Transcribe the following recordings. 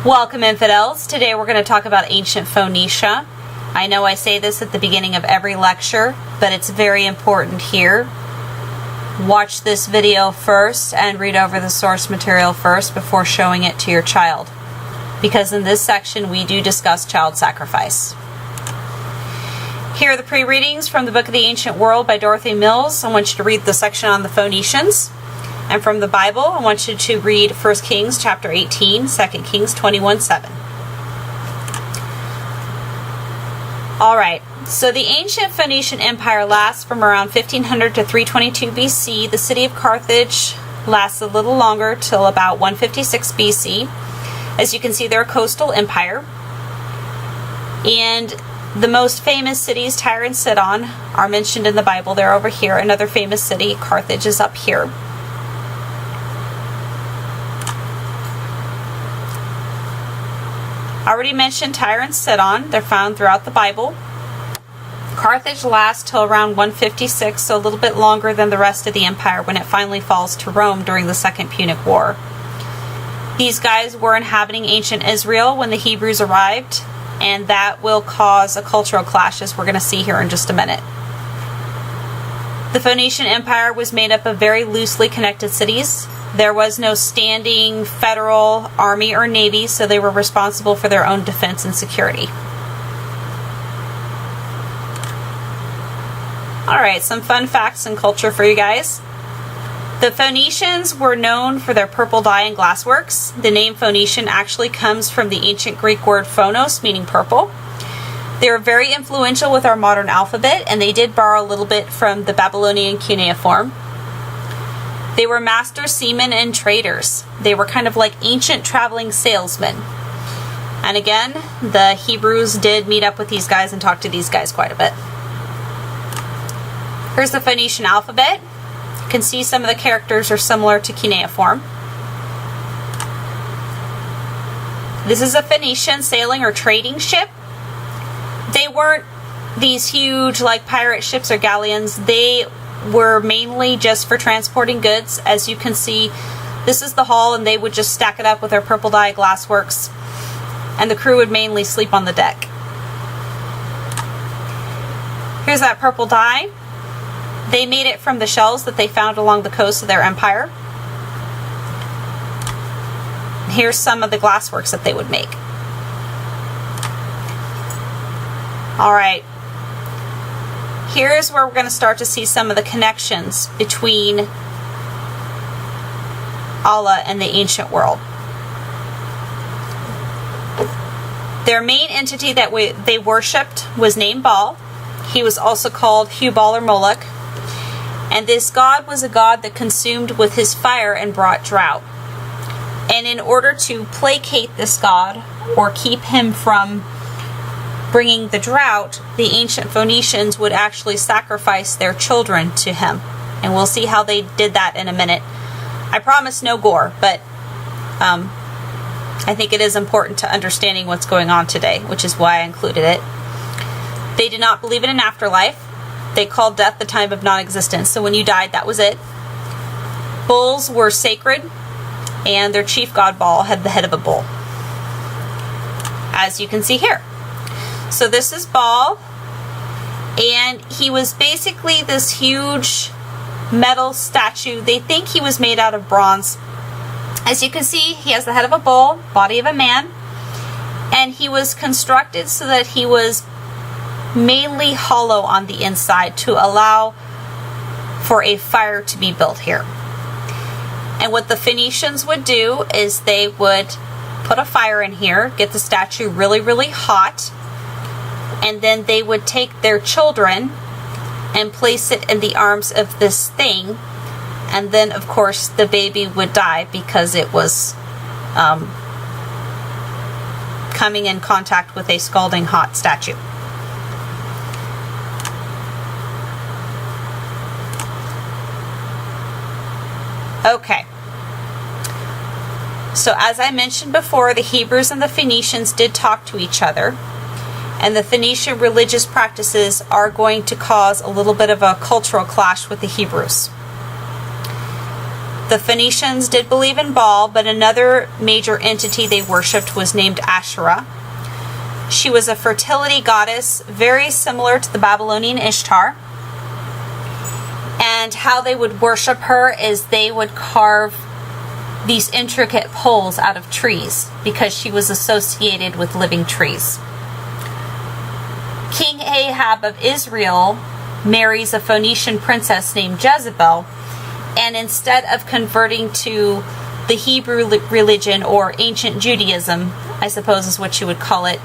Welcome, infidels. Today we're going to talk about ancient Phoenicia. I know I say this at the beginning of every lecture, but it's very important here. Watch this video first and read over the source material first before showing it to your child, because in this section we do discuss child sacrifice. Here are the pre-readings from the Book of the Ancient World by Dorothy Mills. I want you to read the section on the Phoenicians. And from the Bible, I want you to read 1 Kings chapter 18, 2 Kings 21:7. Alright, so the ancient Phoenician Empire lasts from around 1500 to 322 BC. The city of Carthage lasts a little longer, till about 156 BC. As you can see, they're a coastal empire. And the most famous cities, Tyre and Sidon, are mentioned in the Bible. They're over here. Another famous city, Carthage, is up here. I already mentioned Tyre and Sidon. They're found throughout the Bible. Carthage lasts till around 156, so a little bit longer than the rest of the empire, when it finally falls to Rome during the Second Punic War. These guys were inhabiting ancient Israel when the Hebrews arrived, and that will cause a cultural clash, as we're going to see here in just a minute. The Phoenician Empire was made up of very loosely connected cities. There was no standing federal army or navy, so they were responsible for their own defense and security. Alright, some fun facts and culture for you guys. The Phoenicians were known for their purple dye and glassworks. The name Phoenician actually comes from the ancient Greek word phonos, meaning purple. They were very influential with our modern alphabet, and they did borrow a little bit from the Babylonian cuneiform. They were master seamen and traders. They were kind of like ancient traveling salesmen. And again, the Hebrews did meet up with these guys and talk to these guys quite a bit. Here's the Phoenician alphabet. You can see some of the characters are similar to cuneiform. This is a Phoenician sailing or trading ship. They weren't these huge like pirate ships or galleons. They were mainly just for transporting goods. As you can see, this is the hull, and they would just stack it up with their purple dye glassworks, and the crew would mainly sleep on the deck. Here's that purple dye. They made it from the shells that they found along the coast of their empire. Here's some of the glassworks that they would make. Alright, here's where we're going to start to see some of the connections between Allah and the ancient world. Their main entity that they worshipped was named Baal. He was also called Hubal or Moloch. And this god was a god that consumed with his fire and brought drought. And in order to placate this god, or keep him from bringing the drought, the ancient Phoenicians would actually sacrifice their children to him. And we'll see how they did that in a minute. I promise no gore, but I think it is important to understanding what's going on today, which is why I included it. They did not believe in an afterlife. They called death the time of non-existence. So when you died, that was it. Bulls were sacred, and their chief god Baal had the head of a bull, as you can see here. So this is Baal, and he was basically this huge metal statue. They think he was made out of bronze. As you can see, he has the head of a bull, body of a man, and he was constructed so that he was mainly hollow on the inside to allow for a fire to be built here. And what the Phoenicians would do is they would put a fire in here, get the statue really, really hot, and then they would take their children and place it in the arms of this thing, and then of course the baby would die because it was coming in contact with a scalding hot statue. Okay, so as I mentioned before, the Hebrews and the Phoenicians did talk to each other, and the Phoenician religious practices are going to cause a little bit of a cultural clash with the Hebrews. The Phoenicians did believe in Baal, but another major entity they worshipped was named Asherah. She was a fertility goddess, very similar to the Babylonian Ishtar. And how they would worship her is they would carve these intricate poles out of trees because she was associated with living trees. King Ahab of Israel marries a Phoenician princess named Jezebel, and instead of converting to the Hebrew religion, or ancient Judaism, I suppose is what you would call it,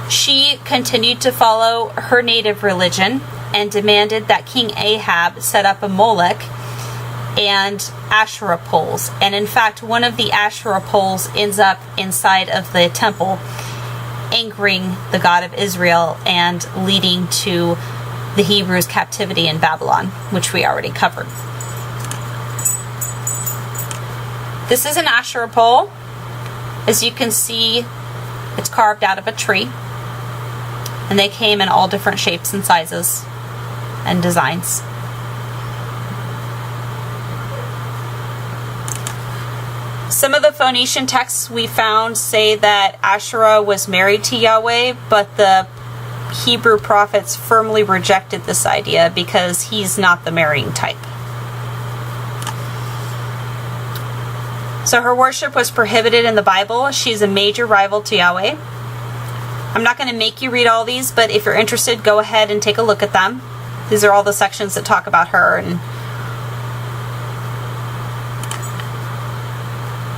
she continued to follow her native religion and demanded that King Ahab set up a Molech and Asherah poles. And in fact, one of the Asherah poles ends up inside of the temple, anchoring the God of Israel and leading to the Hebrews' captivity in Babylon, which we already covered. This is an Asherah pole. As you can see, it's carved out of a tree. And they came in all different shapes and sizes and designs. Some of the Phoenician texts we found say that Asherah was married to Yahweh, but the Hebrew prophets firmly rejected this idea because he's not the marrying type. So her worship was prohibited in the Bible. She's a major rival to Yahweh. I'm not going to make you read all these, but if you're interested, go ahead and take a look at them. These are all the sections that talk about her. And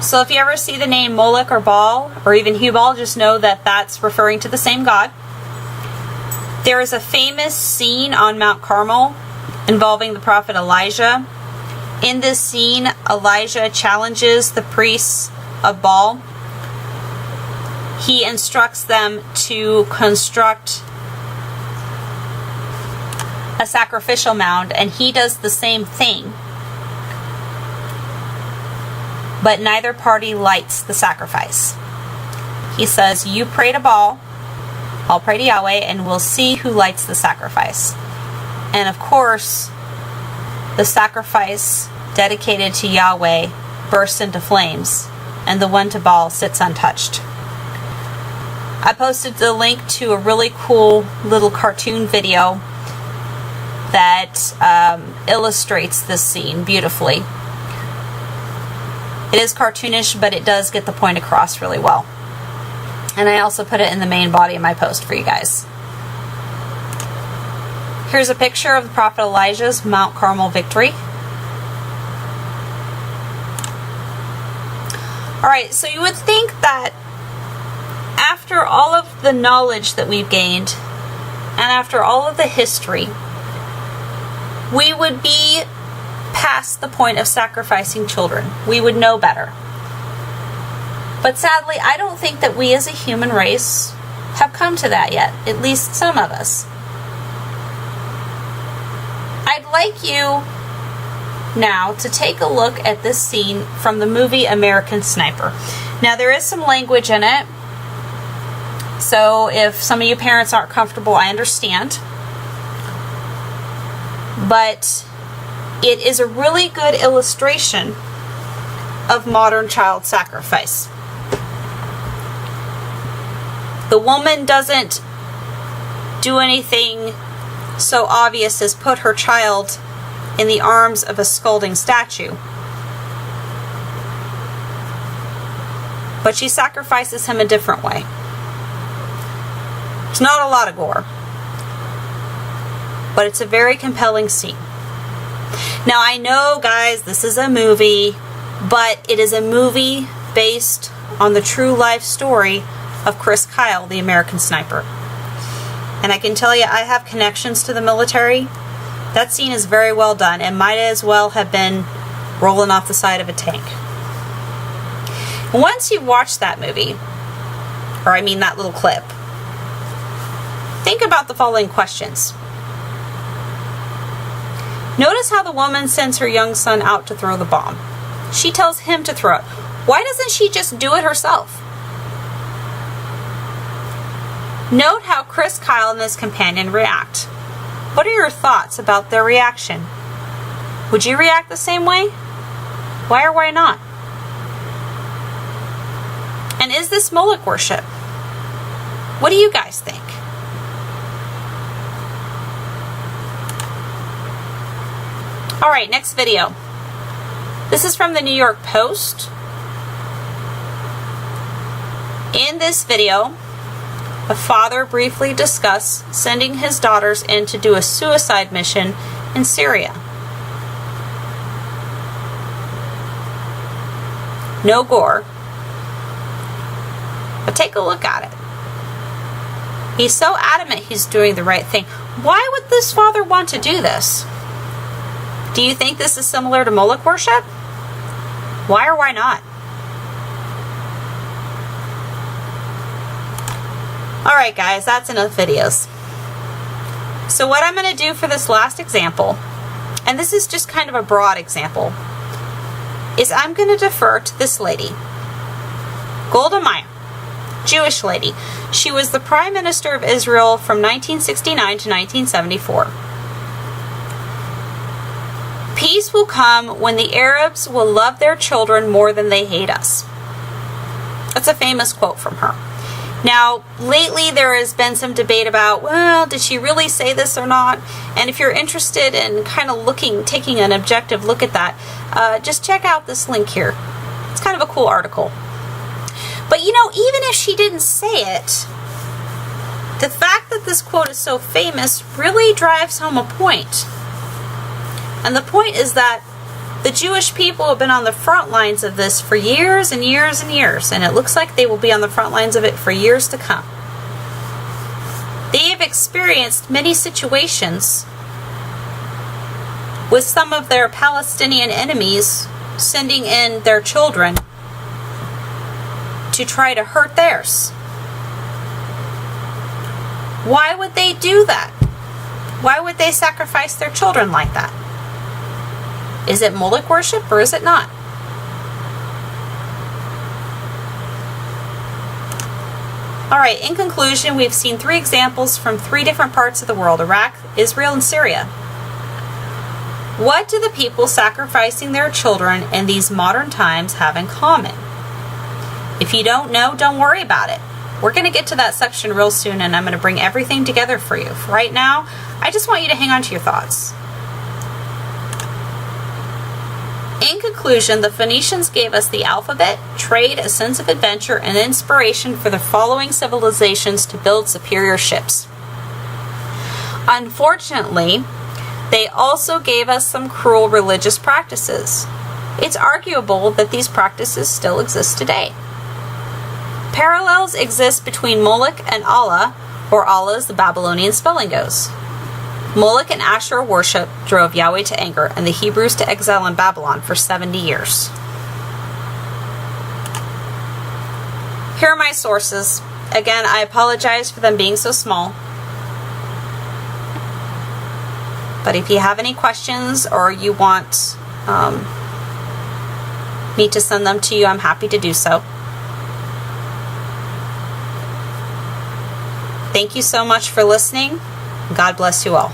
so if you ever see the name Molech or Baal, or even Hubal, just know that that's referring to the same God. There is a famous scene on Mount Carmel involving the prophet Elijah. In this scene, Elijah challenges the priests of Baal. He instructs them to construct a sacrificial mound, and he does the same thing. But neither party lights the sacrifice. He says, you pray to Baal, I'll pray to Yahweh, and we'll see who lights the sacrifice. And of course, the sacrifice dedicated to Yahweh bursts into flames, and the one to Baal sits untouched. I posted the link to a really cool little cartoon video that illustrates this scene beautifully. It is cartoonish, but it does get the point across really well. And I also put it in the main body of my post for you guys. Here's a picture of the prophet Elijah's Mount Carmel victory. Alright, so you would think that after all of the knowledge that we've gained, and after all of the history, we would be past the point of sacrificing children. We would know better. But sadly, I don't think that we as a human race have come to that yet, at least some of us. I'd like you now to take a look at this scene from the movie American Sniper. Now, there is some language in it, so if some of you parents aren't comfortable, I understand. But it is a really good illustration of modern child sacrifice. The woman doesn't do anything so obvious as put her child in the arms of a scolding statue. But she sacrifices him a different way. There's not a lot of gore, but it's a very compelling scene. Now, I know, guys, this is a movie, but it is a movie based on the true life story of Chris Kyle, the American Sniper. And I can tell you, I have connections to the military. That scene is very well done and might as well have been rolling off the side of a tank. Once you've watched that movie, or I mean that little clip, think about the following questions. Notice how the woman sends her young son out to throw the bomb. She tells him to throw it. Why doesn't she just do it herself? Note how Chris Kyle and his companion react. What are your thoughts about their reaction? Would you react the same way? Why or why not? And is this Moloch worship? What do you guys think? All right, next video. This is from the New York Post. In this video, a father briefly discussed sending his daughters in to do a suicide mission in Syria. No gore, but take a look at it. He's so adamant he's doing the right thing. Why would this father want to do this? Do you think this is similar to Moloch worship? Why or why not? Alright guys, that's enough videos. So what I'm going to do for this last example, and this is just kind of a broad example, is I'm going to defer to this lady, Golda Meir, Jewish lady. She was the Prime Minister of Israel from 1969 to 1974. Peace will come when the Arabs will love their children more than they hate us. That's a famous quote from her. Now, lately there has been some debate about, well, did she really say this or not? And if you're interested in kind of taking an objective look at that, just check out this link here. It's kind of a cool article. But you know, even if she didn't say it, the fact that this quote is so famous really drives home a point. And the point is that the Jewish people have been on the front lines of this for years and years and years, and it looks like they will be on the front lines of it for years to come. They have experienced many situations with some of their Palestinian enemies sending in their children to try to hurt theirs. Why would they do that? Why would they sacrifice their children like that? Is it Moloch worship or is it not? Alright, in conclusion, we've seen 3 examples from 3 different parts of the world: Iraq, Israel, and Syria. What do the people sacrificing their children in these modern times have in common? If you don't know, don't worry about it. We're going to get to that section real soon, and I'm going to bring everything together for you. For right now, I just want you to hang on to your thoughts. In conclusion, the Phoenicians gave us the alphabet, trade, a sense of adventure, and inspiration for the following civilizations to build superior ships. Unfortunately, they also gave us some cruel religious practices. It's arguable that these practices still exist today. Parallels exist between Moloch and Allah, or Allah as the Babylonian spelling goes. Moloch and Asherah worship drove Yahweh to anger and the Hebrews to exile in Babylon for 70 years. Here are my sources. Again, I apologize for them being so small. But if you have any questions or you want me to send them to you, I'm happy to do so. Thank you so much for listening. God bless you all.